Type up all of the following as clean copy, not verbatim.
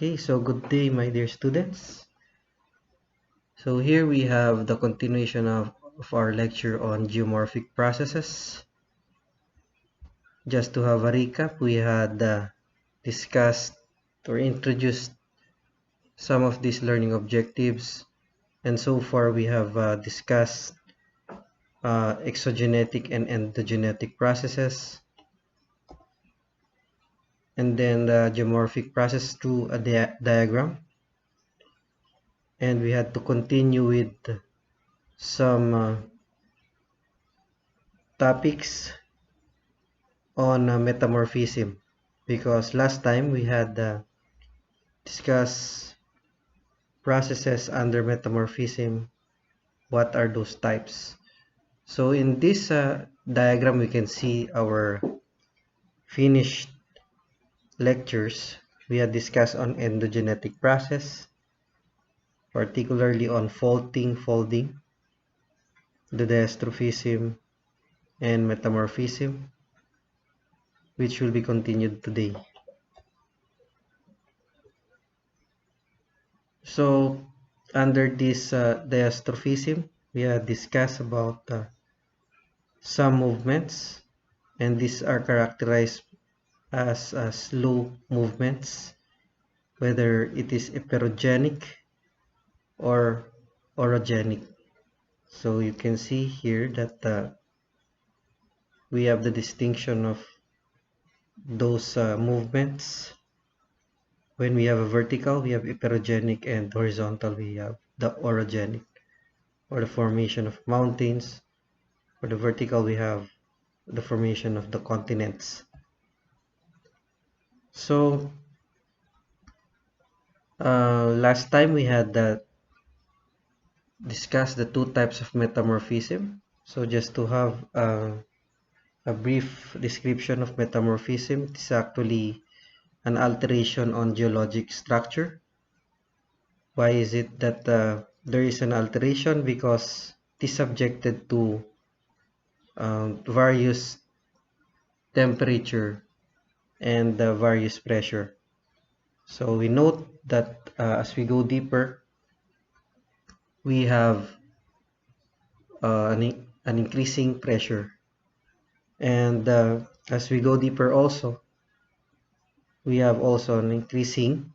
Okay, so good day, my dear students. So here we have the continuation of our lecture on geomorphic processes. Just to have a recap, we had discussed or introduced some of these learning objectives, and so far we have discussed exogenetic and endogenetic processes, and then the geomorphic process through a diagram. And we had to continue with some topics on metamorphism, because last time we had discussed processes under metamorphism. What are those types? So in this diagram, we can see our finished lectures. We had discussed on endogenetic process, particularly on faulting, folding, dodecastrophism, and metamorphism, which will be continued today. So under this diastrophism, we have discussed about some movements, and these are characterized as slow movements, whether it is eperogenic or orogenic. So you can see here that we have the distinction of those movements. When we have a vertical, we have eperogenic, and horizontal, we have the orogenic, or the formation of mountains. For the vertical, we have the formation of the continents. So last time we had discussed the two types of metamorphism. So just to have a brief description of metamorphism, it is actually an alteration on geologic structure. Why is it that there is an alteration? Because it is subjected to various temperature and various pressure. So we note that as we go deeper, we have an increasing pressure, and as we go deeper also, we have also an increasing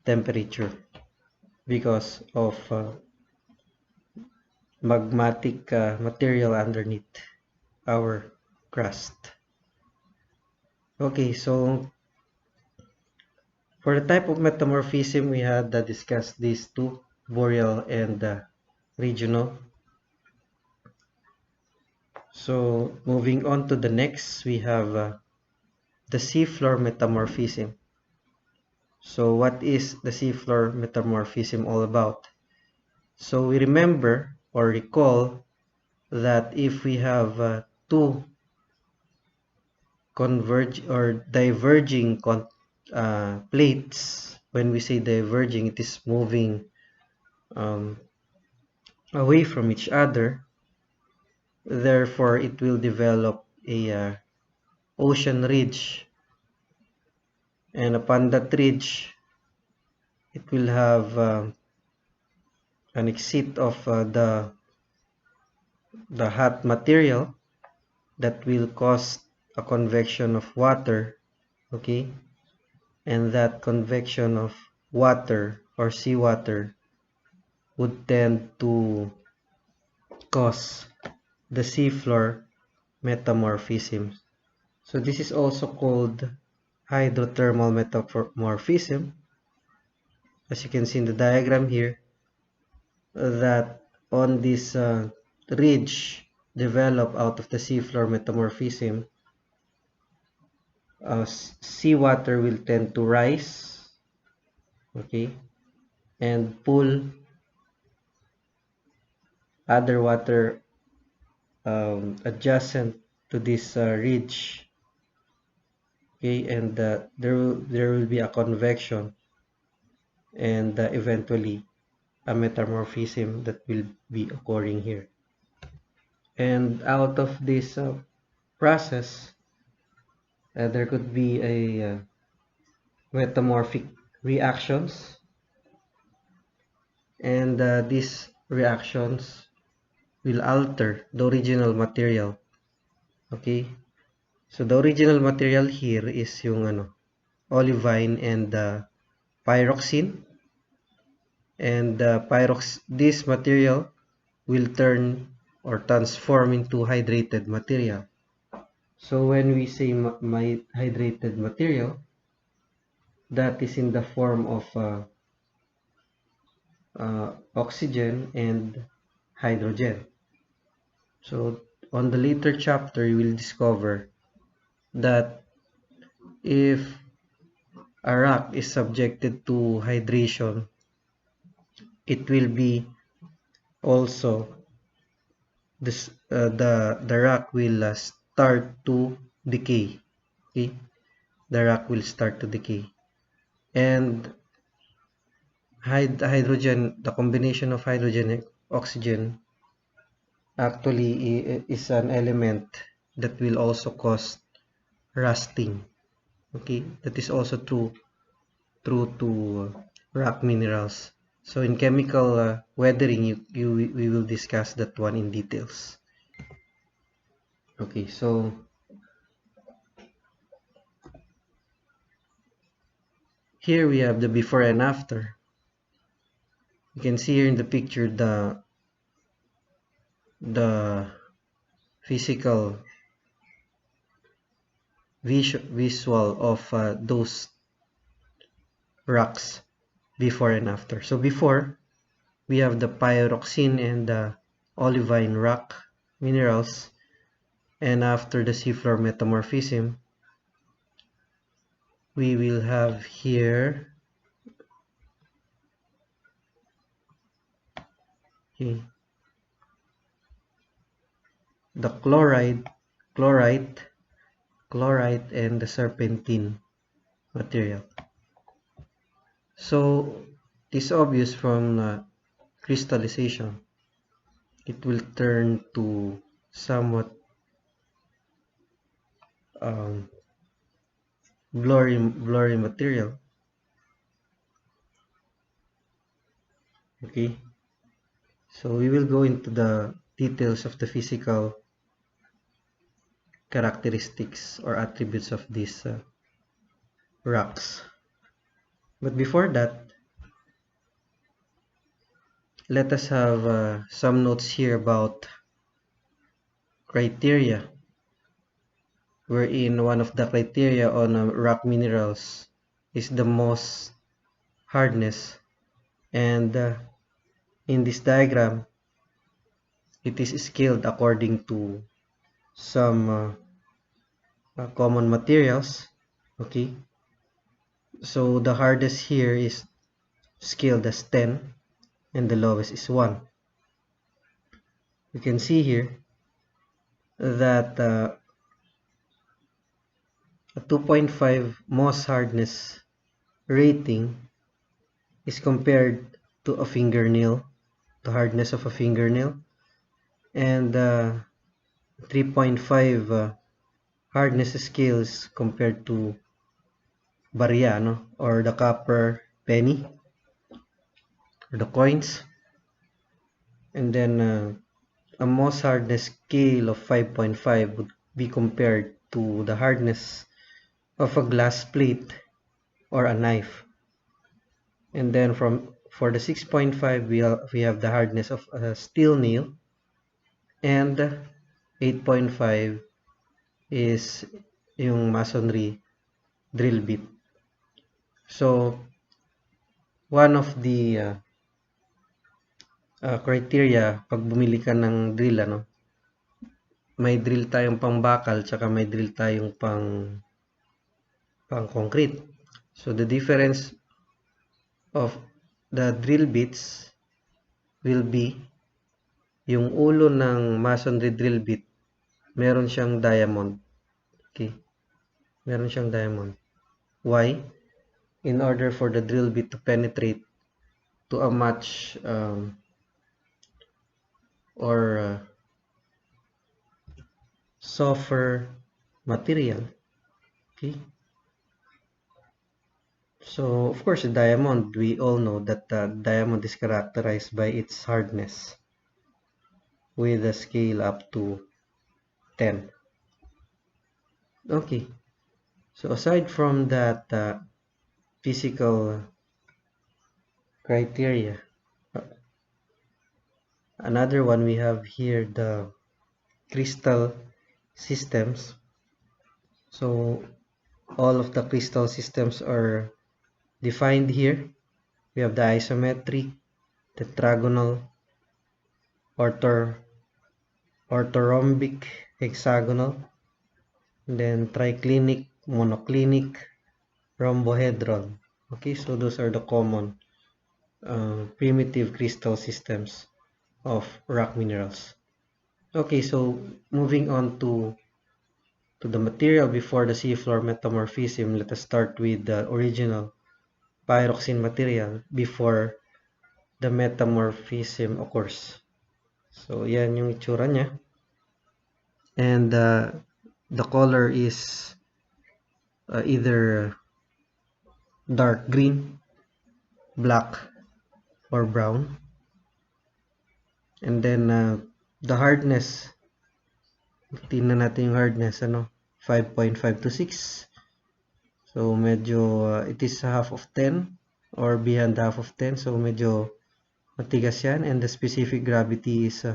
temperature because of magmatic material underneath our crust. Okay, so for the type of metamorphism, we had discussed these two, boreal and regional. So moving on to the next, we have the seafloor metamorphism. So what is the seafloor metamorphism all about? So we remember or recall that if we have two converge or diverging plates, when we say diverging, it is moving away from each other. Therefore, it will develop a ocean ridge, and upon that ridge, it will have an exit of the hot material that will cause a convection of water, okay, and that convection of water or seawater would tend to cause the seafloor metamorphism. So this is also called hydrothermal metamorphism. As you can see in the diagram here, that on this ridge developed out of the seafloor metamorphism, seawater will tend to rise, okay, and pull other water adjacent to this ridge, okay, and there will be a convection, and eventually a metamorphism that will be occurring here. And out of this process, there could be a metamorphic reactions, and these reactions will alter the original material. Okay, so the original material here is yung olivine and pyroxene, and this material will turn or transform into hydrated material. So when we say my hydrated material, that is in the form of oxygen and hydrogen. So on the later chapter, you will discover that if a rock is subjected to hydration, it will be also the rock will start to decay. Okay, the rock will start to decay, and hydrogen, the combination of hydrogen and oxygen actually is an element that will also cause rusting. Okay, that is also true to rock minerals. So in chemical weathering, we will discuss that one in details. Okay, so here we have the before and after. You can see here in the picture the physical visual of those rocks before and after. So before, we have the pyroxene and the olivine rock minerals, and after the seafloor metamorphism, we will have here okay, the chloride, and the serpentine material. So it is obvious from crystallization, it will turn to somewhat blurry material. Okay, so we will go into the details of the physical characteristics or attributes of these rocks. But before that, let us have some notes here about criteria, wherein one of the criteria on rock minerals is the most hardness, and in this diagram it is scaled according to some common materials. Okay, so the hardest here is scaled as 10 and the lowest is 1. You can see here that a 2.5 Mohs hardness rating is compared to a fingernail, the hardness of a fingernail, and 3.5 hardness scales compared to barya, no? Or the copper penny, or the coins, and then a Mohs hardness scale of 5.5 would be compared to the hardness of a glass plate or a knife. And then for the 6.5, we have the hardness of a steel nail, and 8.5 is yung masonry drill bit. So one of the criteria pag bumili ka ng drill, may drill tayong pang bakal tsaka may drill tayong pang concrete. So the difference of the drill bits will be yung ulo ng masonry drill bit, meron siyang diamond. Okay, meron siyang diamond. Why? In order for the drill bit to penetrate to a much softer material. Okay, So, of course, the diamond, we all know that diamond is characterized by its hardness with a scale up to 10. Okay, so aside from that physical criteria, another one we have here the crystal systems. So all of the crystal systems are defined here. We have the isometric, tetragonal, orthorhombic, hexagonal, then triclinic, monoclinic, rhombohedral. Okay, so those are the common primitive crystal systems of rock minerals. Okay, so moving on to the material before the seafloor metamorphism, let us start with the original pyroxene material before the metamorphism occurs. So, yan yung itsura niya. And the color is either dark green, black, or brown. And then the hardness, tingnan natin yung hardness, 5.5 to 6. So medyo it is half of 10 or beyond half of 10. So medyo matigas yan, and the specific gravity is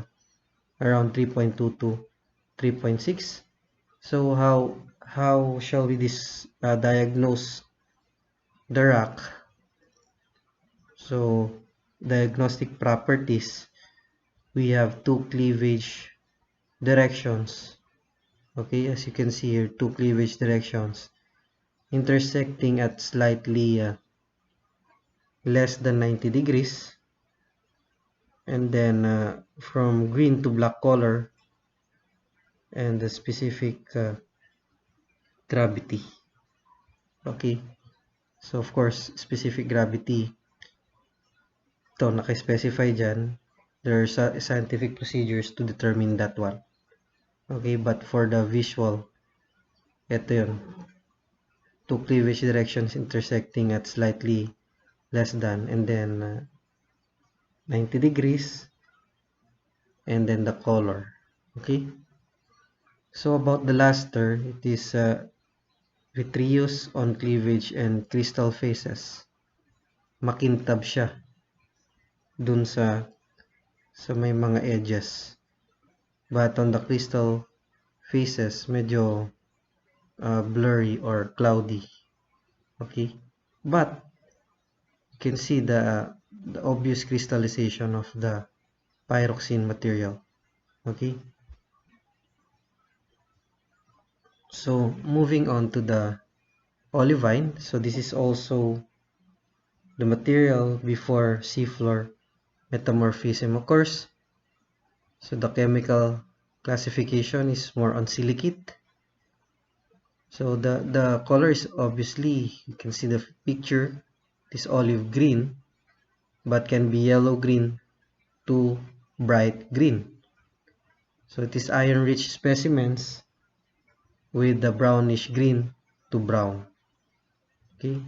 around 3.2 to 3.6. So how shall we diagnose the rock? So diagnostic properties, we have two cleavage directions. Okay, as you can see here, two cleavage directions intersecting at slightly less than 90 degrees, and then from green to black color, and the specific gravity. Okay, so of course specific gravity, ito naka-specify dyan. There are scientific procedures to determine that one. Okay, but for the visual, ito yun, two cleavage directions intersecting at slightly less than, and then 90 degrees, and then the color. Okay, so about the luster, it is vitreous on cleavage and crystal faces. Makintab siya dun sa may mga edges, but on the crystal faces medyo blurry or cloudy. Okay, but you can see the obvious crystallization of the pyroxene material. Okay, so moving on to the olivine. So this is also the material before seafloor metamorphism occurs. So the chemical classification is more on silicate. So the color is obviously, you can see the picture, it is olive green, but can be yellow green to bright green. So it is iron rich specimens with the brownish green to brown. Okay,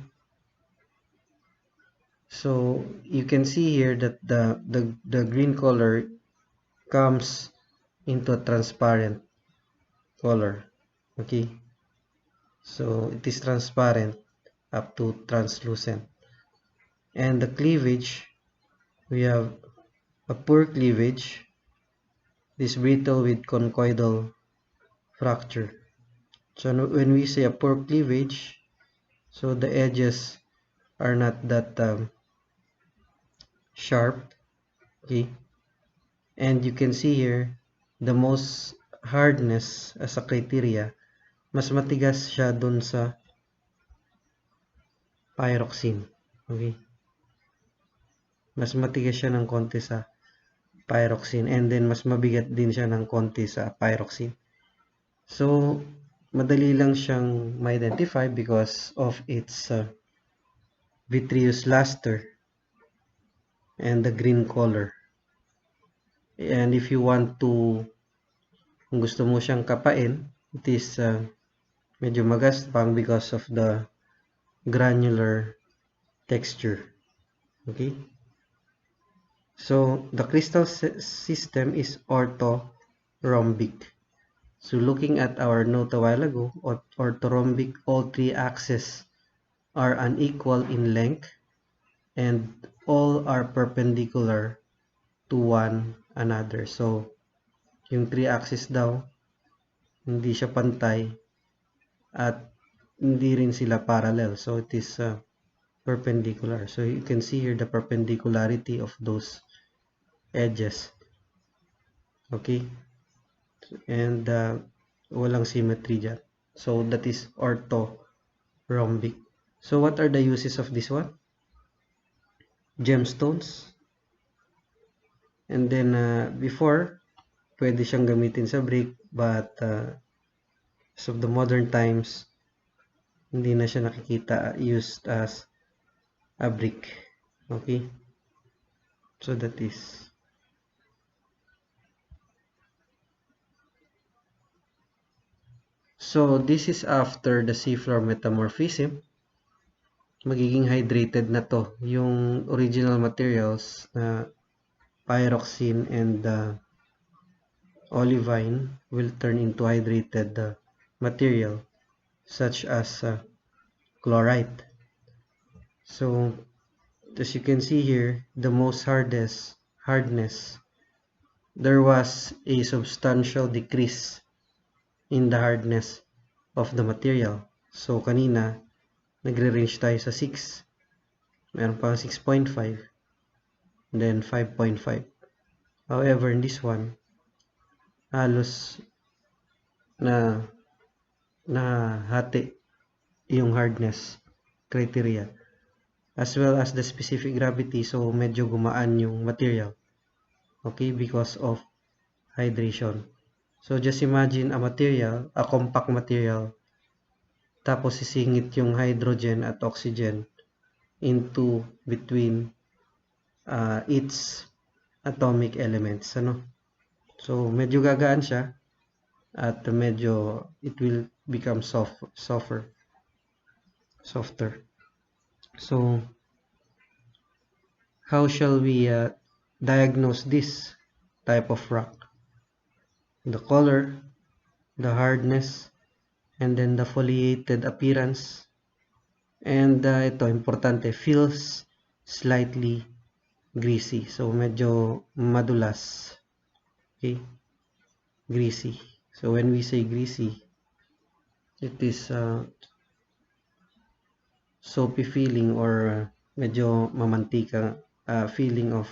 so you can see here that the green color comes into a transparent color. Okay, so it is transparent up to translucent. And the cleavage, we have a poor cleavage, this brittle with conchoidal fracture. So when we say a poor cleavage, so the edges are not that sharp. Okay, and you can see here the most hardness as a criteria, mas matigas siya dun sa pyroxene. Okay, mas matigas siya ng konti sa pyroxene, and then mas mabigat din siya ng konti sa pyroxene. So madali lang siyang ma-identify because of its vitreous luster and the green color. And if you want to, kung gusto mo siyang kapain, it is medyo magaspang because of the granular texture. Okay, so the crystal system is orthorhombic. So looking at our note a while ago, orthorhombic, all three axes are unequal in length and all are perpendicular to one another. So yung three axis daw, hindi siya pantay at hindi rin sila parallel. So it is perpendicular. So you can see here the perpendicularity of those edges. Okay, and walang symmetry dyan. So that is orthorhombic. So what are the uses of this one? Gemstones. And then before, pwede siyang gamitin sa brick, but as of the modern times, hindi na siya nakikita used as a brick. Okay, so that is. So this is after the seafloor metamorphism. Magiging hydrated na to. Yung original materials na pyroxene and olivine will turn into hydrated material such as chloride. So as you can see here, the most hardness, there was a substantial decrease in the hardness of the material. So kanina, nagre-range tayo sa 6. Meron pang 6.5. Then 5.5. However, in this one, halos na hati yung hardness criteria as well as the specific gravity. So medyo gumaan yung material. Okay, because of hydration. So just imagine a material, a compact material, tapos sisingit yung hydrogen at oxygen into between its atomic elements, ano? So medyo gagaan siya at medyo it will become softer. So how shall we diagnose this type of rock? The color, the hardness, and then the foliated appearance. And ito, importante, feels slightly greasy. So, medyo madulas. Okay? Greasy. So, when we say greasy, it is soapy feeling or medyo mamantika, feeling of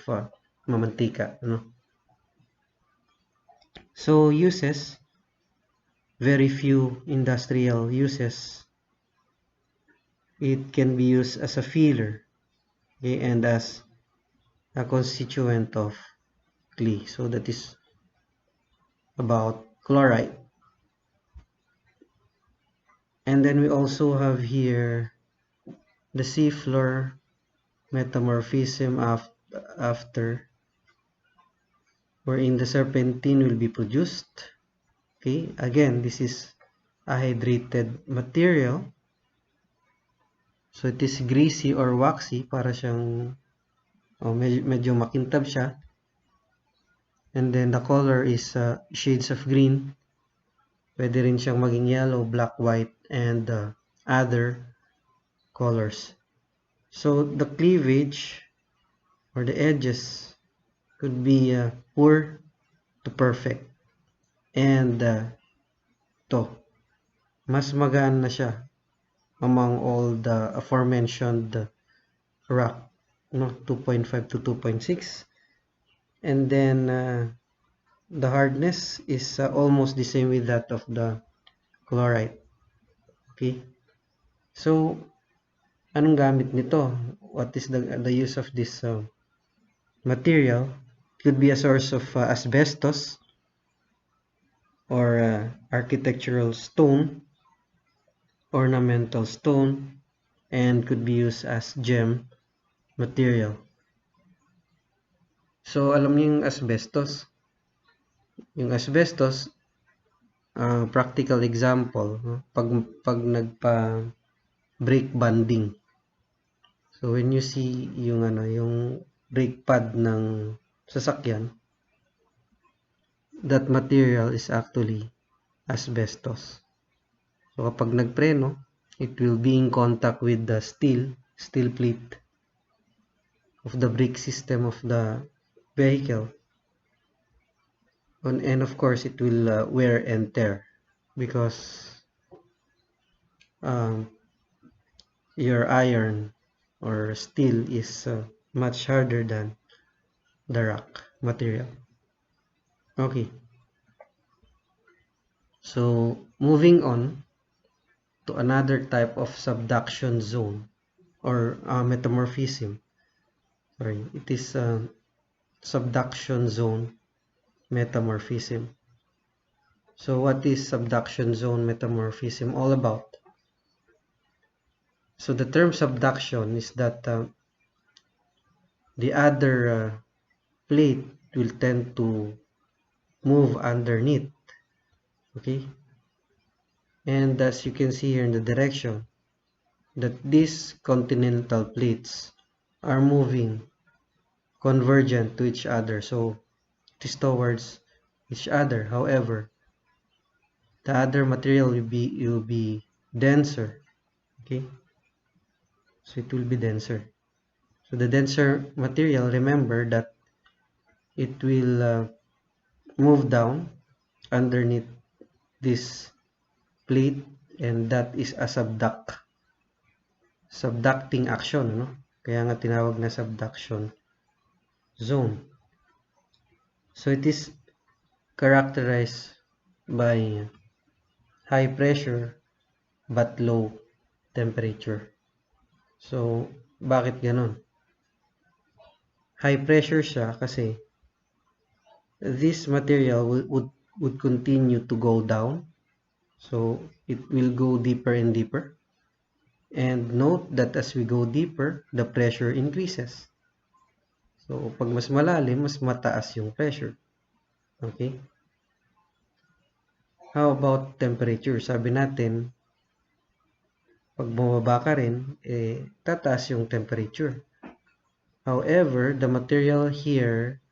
mamantika. Ano? So, uses, very few industrial uses. It can be used as a filler, okay, and as a constituent of clay. So that is about chloride. And then we also have here the seafloor metamorphism after, wherein the serpentine will be produced. Okay, again, this is a hydrated material. So it is greasy or waxy, para siyang medyo makintab siya. And then the color is shades of green. Pwede rin siyang maging yellow, black, white, and other colors. So the cleavage or the edges could be poor to perfect. And mas magaan na siya among all the aforementioned rock, 2.5 to 2.6. And then the hardness is almost the same with that of the chloride. Okay, so anong gamit nito? What is the use of this material? It could be a source of asbestos or architectural stone, ornamental stone, and could be used as gem material. So alam niyo yung asbestos? Yung asbestos, practical example, pag nagpa break bonding. So when you see yung brake pad ng sasakyan, that material is actually asbestos. So kapag nagpreno, it will be in contact with the steel plate of the brake system of the vehicle, and of course it will wear and tear because your iron or steel is much harder than the rock material. Okay, so moving on to another type of subduction zone or metamorphism. Sorry, it is subduction zone metamorphism. So what is subduction zone metamorphism all about? So the term subduction is that the other plate will tend to move underneath. Okay, and as you can see here in the direction, that these continental plates are moving convergent to each other, so it is towards each other. However, the other material will be denser. Okay, so it will be denser. So the denser material, remember that it will move down underneath this plate, and that is a subducting action, no? Kaya nga tinawag na subduction zone. So it is characterized by high pressure but low temperature. So bakit ganon? High pressure siya kasi this material would continue to go down, so it will go deeper and deeper. And note that as we go deeper, the pressure increases. So pag mas malalim, mas mataas yung pressure. Okay? How about temperature? Sabi natin, pag bumaba ka rin, tataas yung temperature. However, the material here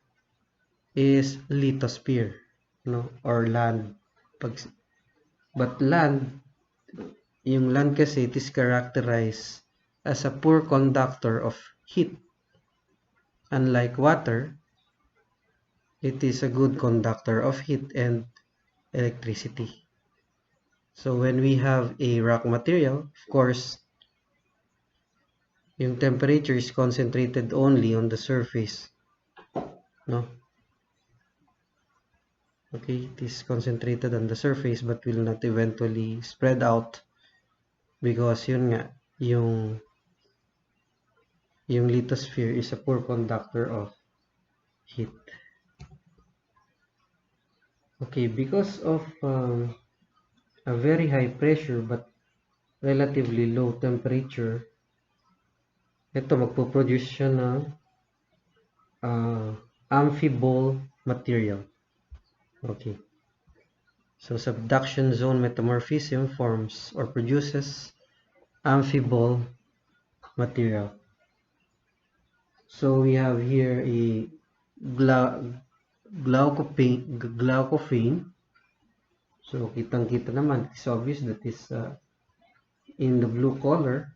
is lithosphere, no, or land. But land, yung land kasi, it is characterized as a poor conductor of heat. Unlike water, it is a good conductor of heat and electricity. So when we have a rock material, of course, yung temperature is concentrated only on the surface, no? Okay, it is concentrated on the surface but will not eventually spread out because yun nga, yung lithosphere is a poor conductor of heat. Okay, because of a very high pressure but relatively low temperature, ito magpo-produce siya ng amphibole material. Okay, so subduction zone metamorphism forms or produces amphibole material. So we have here a glaucophane. So kitang-kita naman, it's obvious that is in the blue color,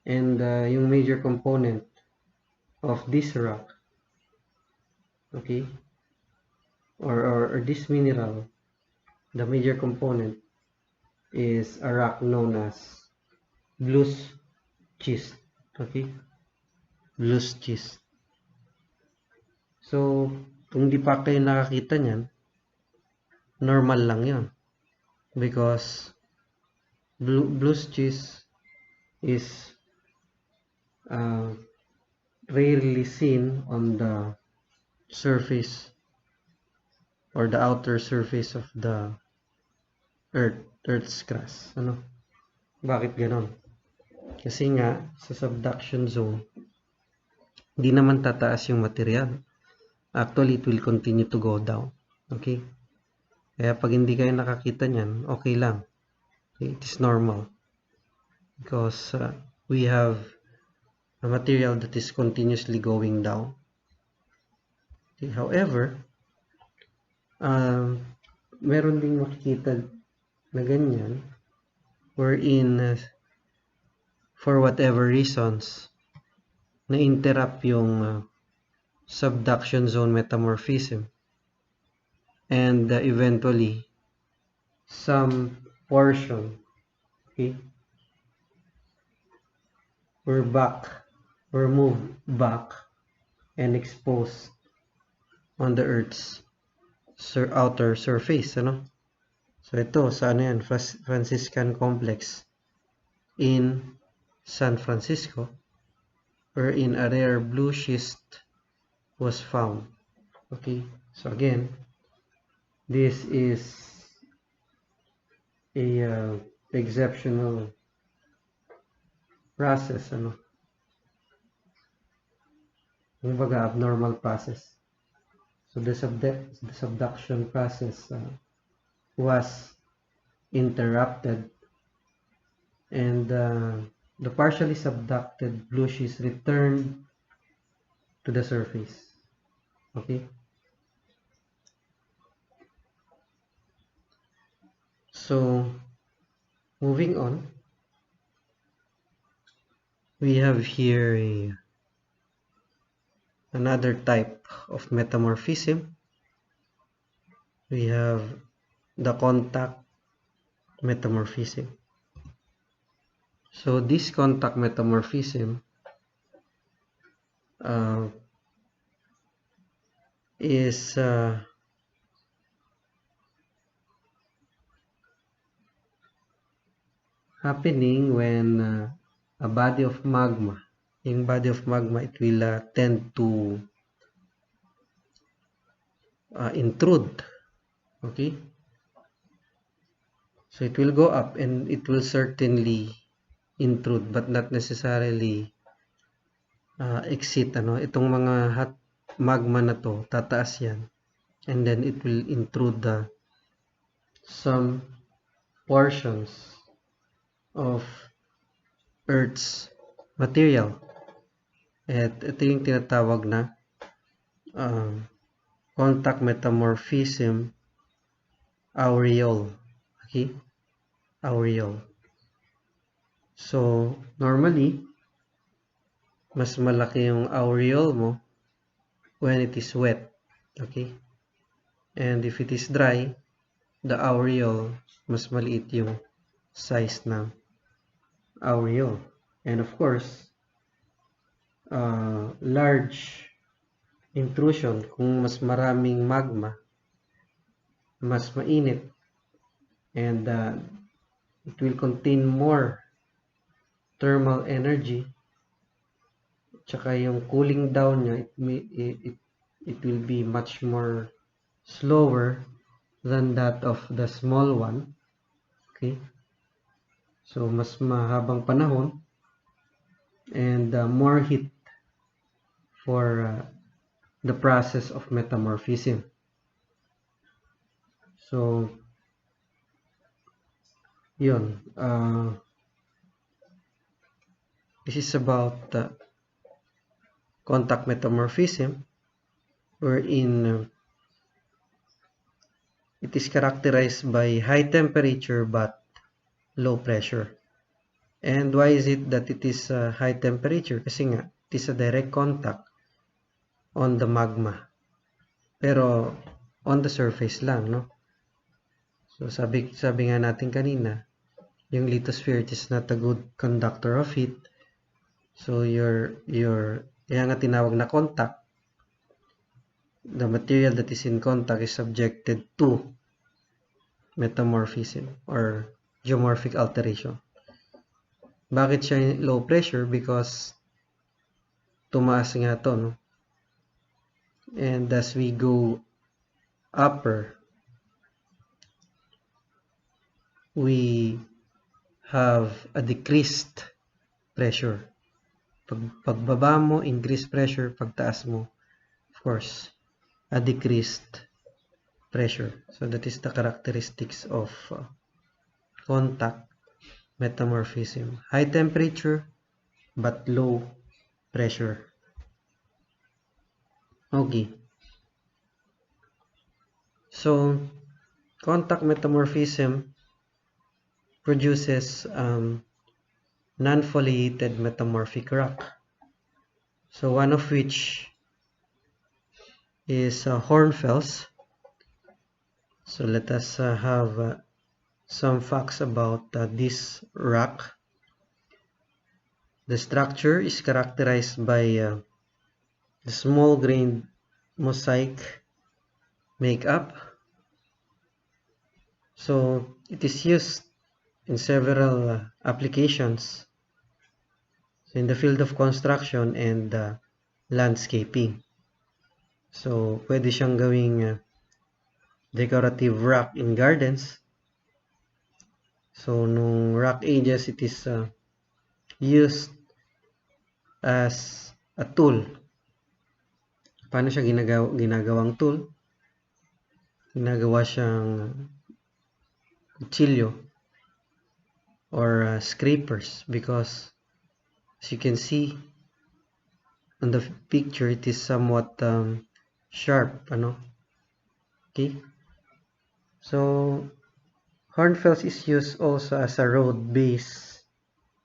and yung major component of this rock, okay, or this mineral, the major component is a rock known as blue schist. Okay, blue schist. So kung di pa kayo nakakita niyan, normal lang yon because blue schist is rarely seen on the surface or the outer surface of the Earth's crust. Ano? Bakit ganon? Kasi nga, sa subduction zone, hindi naman tataas yung material. Actually, it will continue to go down. Okay? Kaya pag hindi kayo nakakita niyan, okay lang. Okay? It is normal. Because we have a material that is continuously going down. Okay, however, meron ding makikita na ganyan wherein for whatever reasons na-interrupt yung subduction zone metamorphism, and eventually some portion, okay, were moved back and exposed on the Earth's outer surface, ano? So ito sa ano yan, Franciscan Complex in San Francisco, wherein a rare blue schist was found. Okay, so again, this is a exceptional process, ano? Kumbaga, abnormal process. So the subduction process was interrupted, and the partially subducted blue schist returned to the surface. Okay. So moving on, we have here another type of metamorphism. We have the contact metamorphism. So this contact metamorphism is happening when a body of magma, yung body of magma, it will tend to intrude. Okay, so it will go up and it will certainly intrude, but not necessarily exit. Ano, itong mga hot magma na to, tataas yan, and then it will intrude some portions of Earth's material. At ito yung tinatawag na contact metamorphism aureole. Okay, aureole. So normally, mas malaki yung aureole mo when it is wet. Okay, and if it is dry, the aureole, mas maliit yung size ng aureole. And of course, large intrusion, kung mas maraming magma, mas mainit, and it will contain more thermal energy, tsaka yung cooling down niya, it will be much more slower than that of the small one. Okay, so mas mahabang panahon and more heat for the process of metamorphism. So yun, this is about contact metamorphism, wherein it is characterized by high temperature but low pressure. And why is it that it is high temperature? Kasi nga, it is a direct contact on the magma, pero on the surface lang, no? So sabi nga natin kanina, yung lithosphere is not a good conductor of heat. So kaya nga tinawag na contact. The material that is in contact is subjected to metamorphism or geomorphic alteration. Bakit siya low pressure? Because tumaas nga to, no? And as we go upper, we have a decreased pressure. Pagbaba mo, increased pressure. Pagtaas mo, of course, a decreased pressure. So that is the characteristics of contact metamorphism. High temperature but low pressure. Okay. So, contact metamorphism produces non-foliated metamorphic rock. So, one of which is hornfels. So, let us have some facts about this rock. The structure is characterized by the small grained mosaic makeup. So it is used in several applications in the field of construction and landscaping. So pwede siyang gawing decorative rock in gardens. So nung rock ages, it is used as a tool. Paano siya ginagawang tool? Ginagawa siyang kutsilyo or scrapers, because as you can see on the picture, it is somewhat sharp, okay. So hornfels is used also as a road base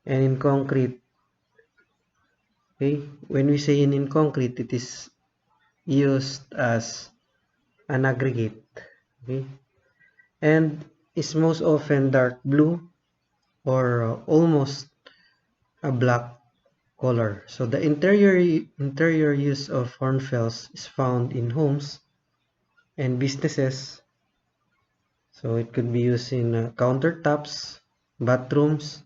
and in concrete. Okay, when we say in concrete, it is used as an aggregate. Okay, and is most often dark blue or almost a black color. So the interior use of hornfels is found in homes and businesses. So it could be used in countertops, bathrooms,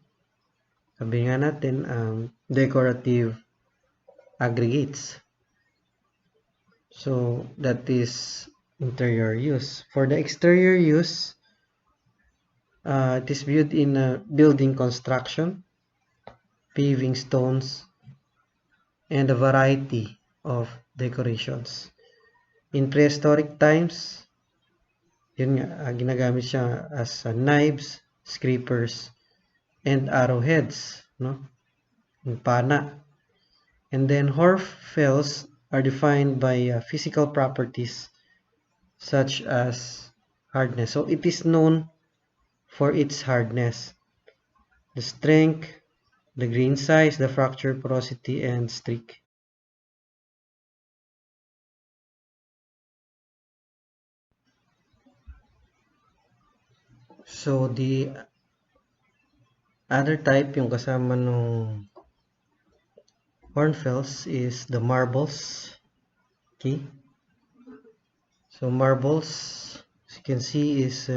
sabi nga natin, decorative aggregates. So that is interior use. For the exterior use, it is viewed in building construction, paving stones, and a variety of decorations. In prehistoric times, yun nga, ginagamit siya as knives, scrapers, and arrowheads, no? Yung pana. And then hornfels are defined by physical properties such as hardness. So it is known for its hardness, the strength, the grain size, the fracture porosity, and streak. So the other type yung kasama nung hornfels is the marbles. Okay. So marbles, as you can see, is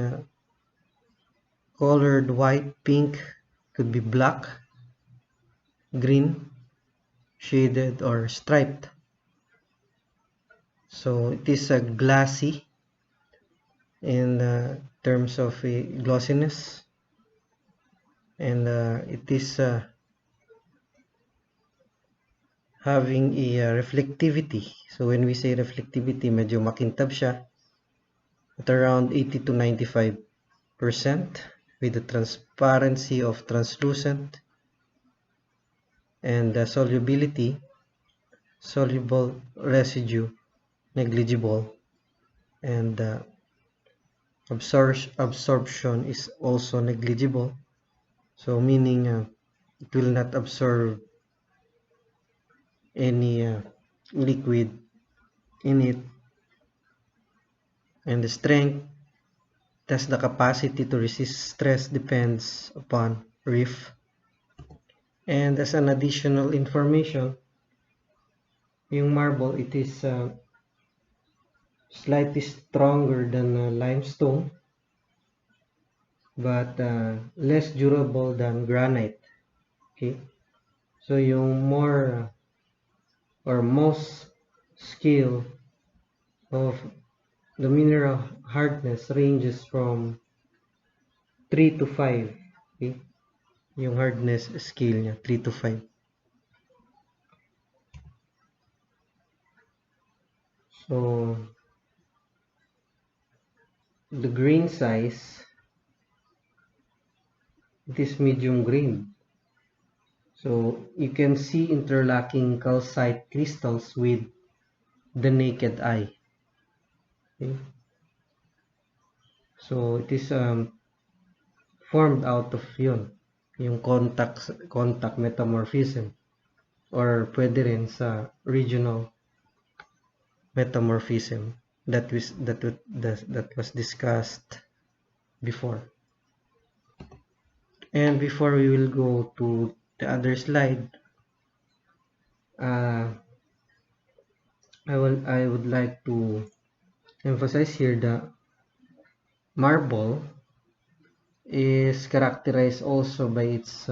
colored white, pink, could be black, green, shaded, or striped. So it is a glassy in terms of glossiness, and it is having a reflectivity. So when we say reflectivity, medyo makintab siya at around 80 to 95% with the transparency of translucent, and the solubility, soluble residue, negligible, and absorption is also negligible. So meaning it will not absorb any liquid in it. And the strength, thus the capacity to resist stress, depends upon reef. And as an additional information, yung marble, it is slightly stronger than limestone, but less durable than granite. Okay, so yung more or most scale of the mineral hardness ranges from 3 to 5. Okay, yung hardness scale niya 3 to 5. So the grain size, it is medium grain. So you can see interlocking calcite crystals with the naked eye. Okay? So it is formed out of yung contact metamorphism, or pwede rin sa regional metamorphism that was discussed before. And before we will go to the other slide, I would like to emphasize here that marble is characterized also by its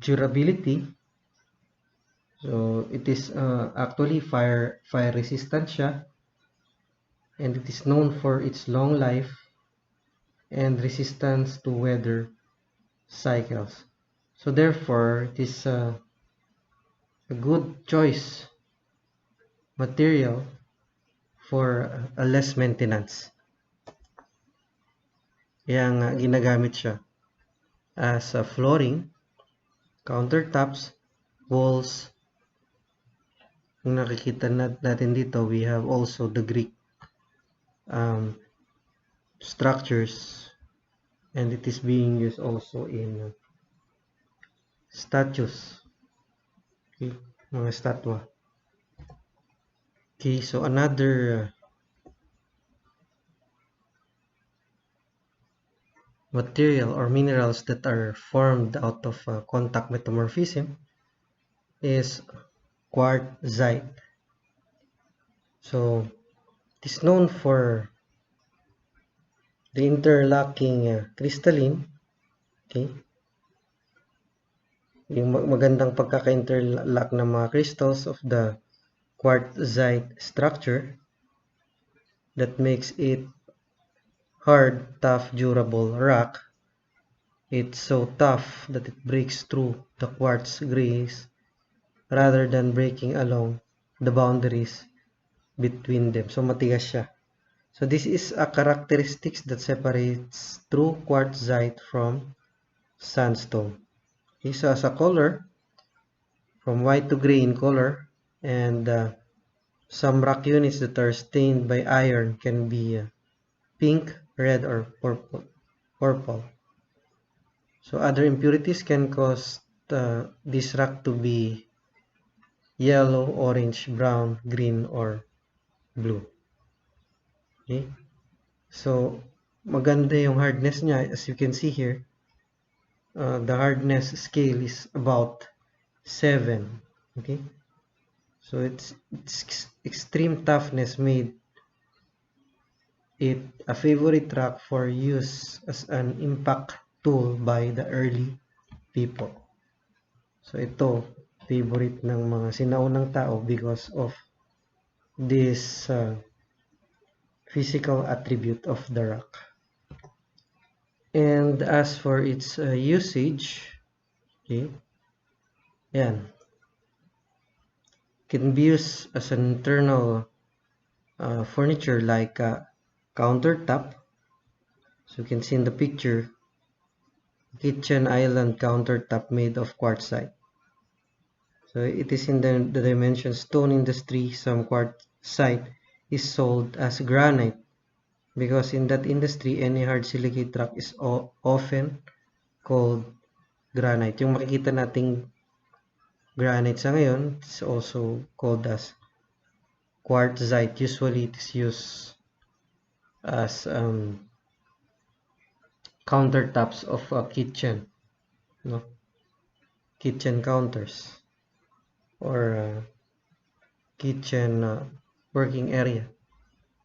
durability. So it is actually fire resistant siya, and it is known for its long life and resistance to weather cycles. So therefore, it is a good choice material for a less maintenance. Kaya nga ginagamit siya as a flooring, countertops, walls. Kung nakikita natin dito, we have also the Greek structures, and it is being used also in statues. Okay, mga statwa. Okay, so another material or minerals that are formed out of contact metamorphism is quartzite. So it is known for the interlocking crystalline, okay, yung magandang pagkaka-interlock ng mga crystals of the quartzite structure that makes it hard, tough, durable rock. It's so tough that it breaks through the quartz grace rather than breaking along the boundaries between them. So matigas siya. So this is a characteristics that separates true quartzite from sandstone. Okay, so as a color, from white to gray in color, and some rock units that are stained by iron can be pink, red, or purple. So other impurities can cause this rock to be yellow, orange, brown, green, or blue. Okay, so maganda yung hardness niya. As you can see here, the hardness scale is about 7. Okay, so its extreme toughness made it a favorite rock for use as an impact tool by the early people. So ito, favorite ng mga sinaunang tao because of this physical attribute of the rock. And as for its usage, okay, yan, can be used as an internal furniture like a countertop. So you can see in the picture, kitchen island countertop made of quartzite. So it is in the dimension stone industry. Some quartzite is sold as granite because in that industry, any hard silicate rock is often called granite. Yung makikita nating granite sa ngayon, it's also called as quartzite. Usually it is used as countertops of a kitchen, no? Kitchen counters or kitchen working area.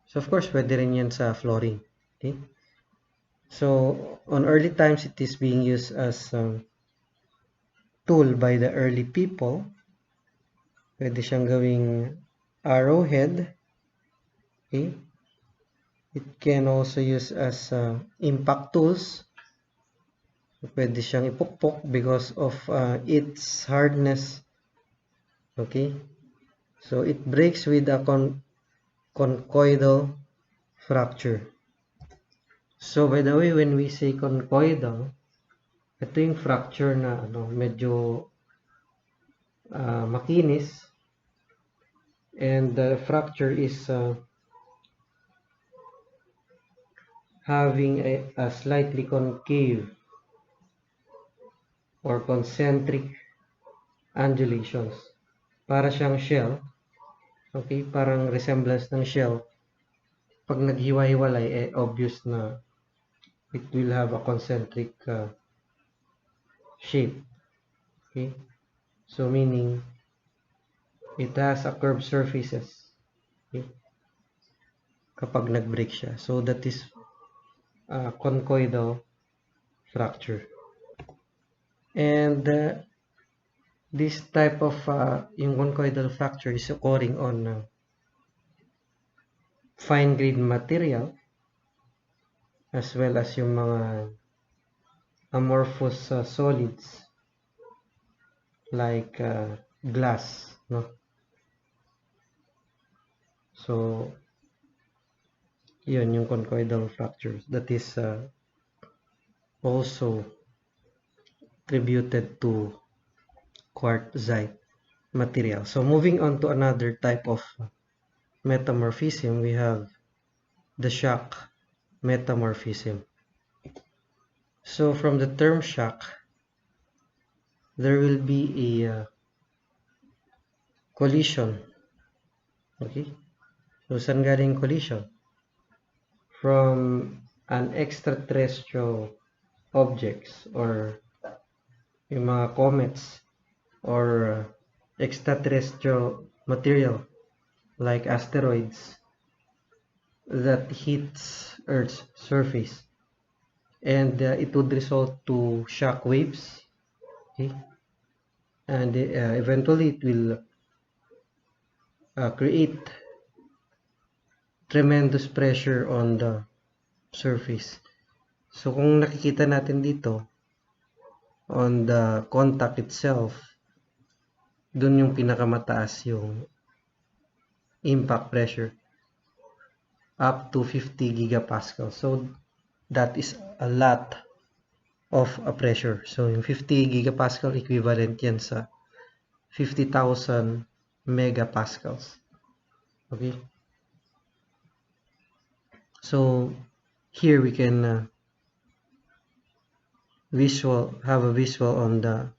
So of course, pwede rin yan sa flooring. Okay? So on early times, it is being used as tool by the early people. Pwede siyang gawing arrowhead. Okay? It can also use as impact tools. So, pwede siyang ipukpok because of its hardness. Okay? So it breaks with a conchoidal fracture. So by the way, when we say conchoidal, Ito yung fracture na medyo makinis, and the fracture is having a slightly concave or concentric undulations. Para siyang shell. Okay, parang resemblance ng shell. Pag naghiwa-hiwalay, obvious na it will have a concentric shape. Okay, so meaning it has a curved surfaces. Okay, kapag nag-break siya. So that is conchoidal fracture. And this type of yung conchoidal fracture is occurring on fine-grained material as well as yung mga amorphous solids like glass, no? So yun yung conchoidal fractures that is also attributed to quartzite material. So moving on to another type of metamorphism, we have the shock metamorphism. So from the term shock, there will be a collision. Okay, so saan galing collision? From an extraterrestrial objects or yung mga comets or extraterrestrial material like asteroids that hits Earth's surface, and it would result to shock waves. Okay, and eventually it will create tremendous pressure on the surface. So kung nakikita natin dito on the contact itself, dun yung pinakamataas yung impact pressure up to 50 gigapascal. So that is a lot of a pressure. So yung 50 gigapascal equivalent yan sa 50,000 megapascals. Okay, so here we can have a visual on the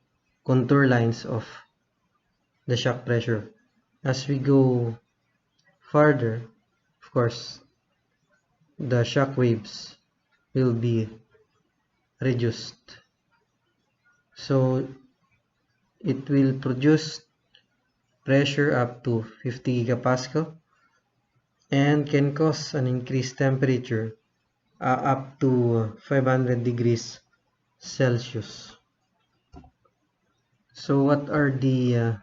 contour lines of the shock pressure. As we go farther, of course, the shock waves will be reduced. So it will produce pressure up to 50 gigapascal and can cause an increased temperature up to 500 degrees Celsius. So what are the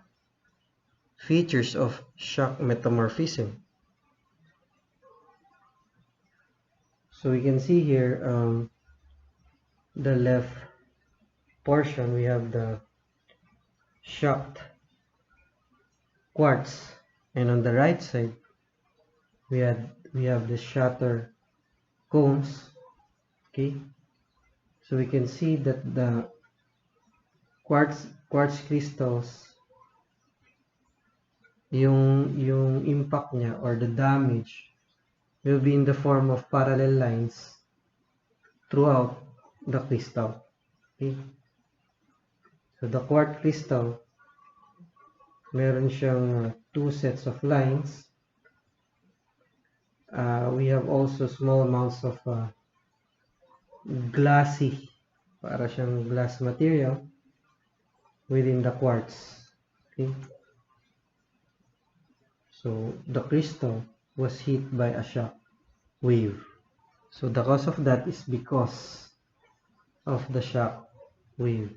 features of shock metamorphism? So we can see here the left portion, we have the shocked quartz, and on the right side we have the shatter cones. Okay, so we can see that the quartz crystals, yung impact niya or the damage will be in the form of parallel lines throughout the crystal. Okay, so the quartz crystal, meron siyang two sets of lines. We have also small amounts of glassy, para siyang glass material within the quartz. Okay, so the crystal was hit by a shock wave. So the cause of that is because of the shock wave.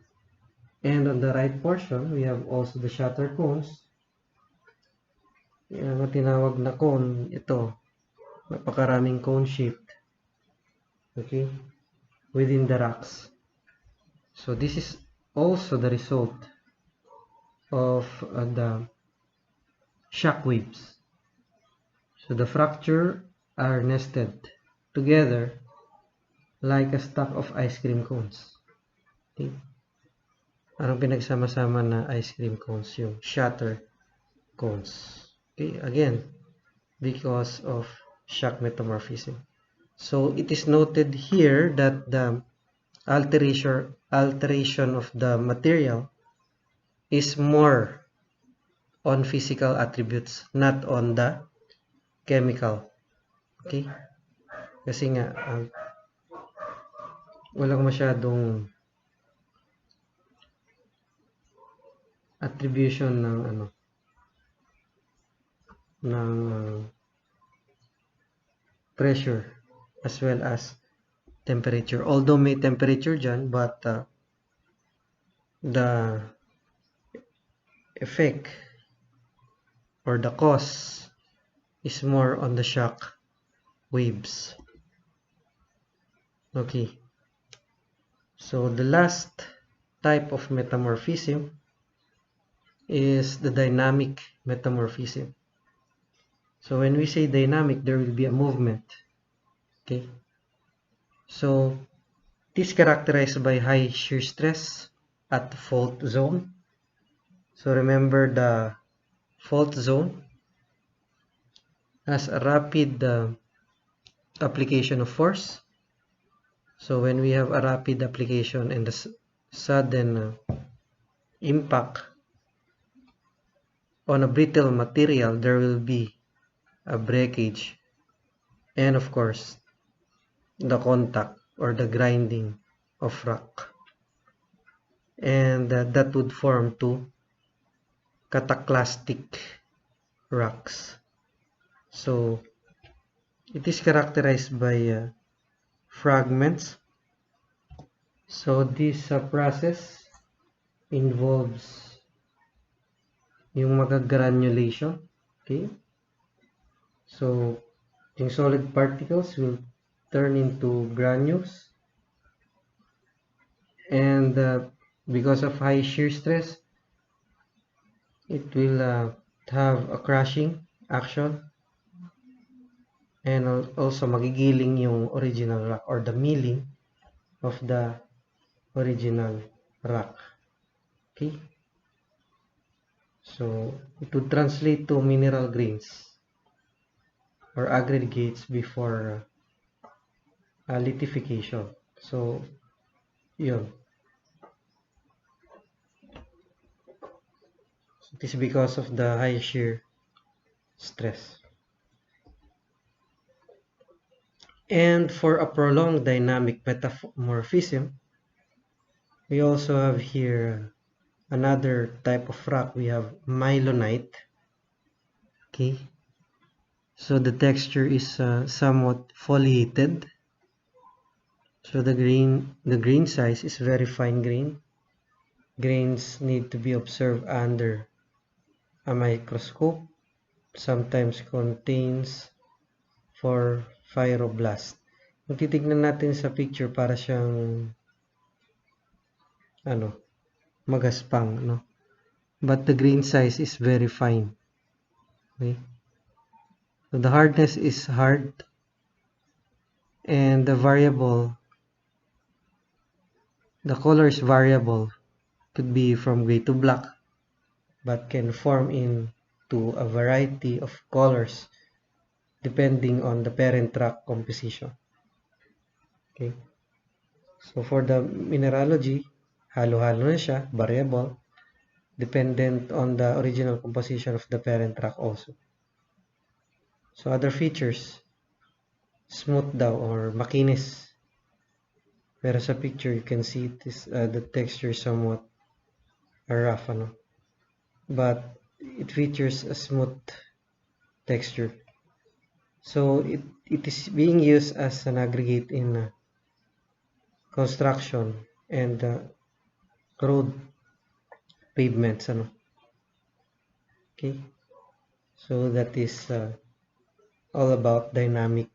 And on the right portion, we have also the shatter cones. Yung tinawag na cone, ito, napakaraming cone shaped, okay, within the rocks. So this is also the result of the shock waves. So the fracture are nested together like a stack of ice cream cones. Okay? Anong pinagsama-sama na ice cream cones? Yung shatter cones. Okay, again, because of shock metamorphism. So it is noted here that the alteration of the material is more on physical attributes, not on the chemical. Okay? Kasi nga, walang masyadong attribution ng pressure as well as temperature. Although may temperature dyan, but the effect or the cause is more on the shock waves. Okay. So the last type of metamorphism is the dynamic metamorphism. So when we say dynamic, there will be a movement. Okay. So it is characterized by high shear stress at the fault zone. So remember, the fault zone has a rapid application of force. So when we have a rapid application and the sudden impact on a brittle material, there will be a breakage and of course the contact or the grinding of rock, and that would form two cataclastic rocks. So it is characterized by fragments. So this process involves yung magagranulation. Okay, so yung solid particles will turn into granules, and because of high shear stress, it will have a crushing action, and also magigiling yung original rock or the milling of the original rock. Okay, so it would translate to mineral grains or aggregates before lithification. So yun, it is because of the high shear stress. And for a prolonged dynamic metamorphism, we also have here another type of rock. We have mylonite. Okay, so the texture is somewhat foliated. So the grain size is very fine grain. Grains need to be observed under a microscope. Sometimes contains for pyroblast. Kung titignan natin sa picture, para siyang magaspang, no? But the grain size is very fine. Okay? So the hardness is hard, and the color is variable. Could be from gray to black, but can form into a variety of colors depending on the parent rock composition. Okay, so for the mineralogy, halo-halo na siya, variable, dependent on the original composition of the parent rock also. So other features, smooth daw or makinis. Pero sa picture, you can see this, the texture is somewhat rough, but it features a smooth texture. So it is being used as an aggregate in construction and road pavements. Okay, so that is all about dynamic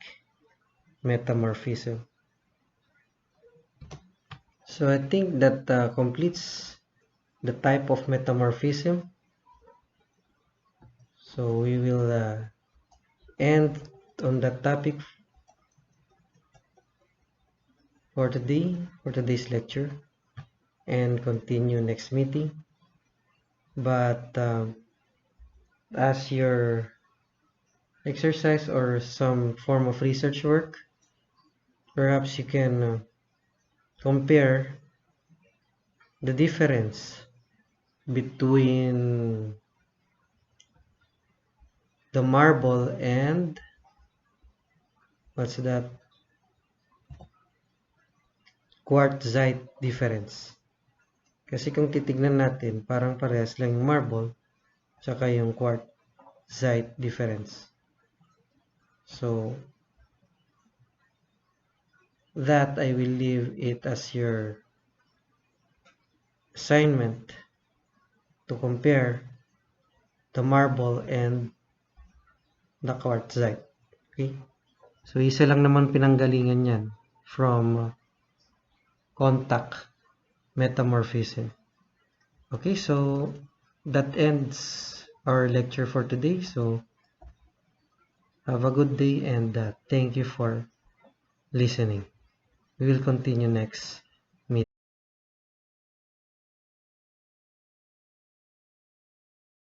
metamorphism. So I think that completes the type of metamorphism. So we will end on that topic for today's lecture. and continue next meeting. But as your exercise or some form of research work, perhaps you can compare the difference between the marble and what's that, quartzite difference. Kasi kung titignan natin, parang parehas lang yung marble tsaka yung quartzite difference. So that I will leave it as your assignment to compare the marble and the quartzite. Okay? So isa lang naman pinanggalingan yan from contact metamorphism. Okay, so that ends our lecture for today. So have a good day and thank you for listening. We will continue next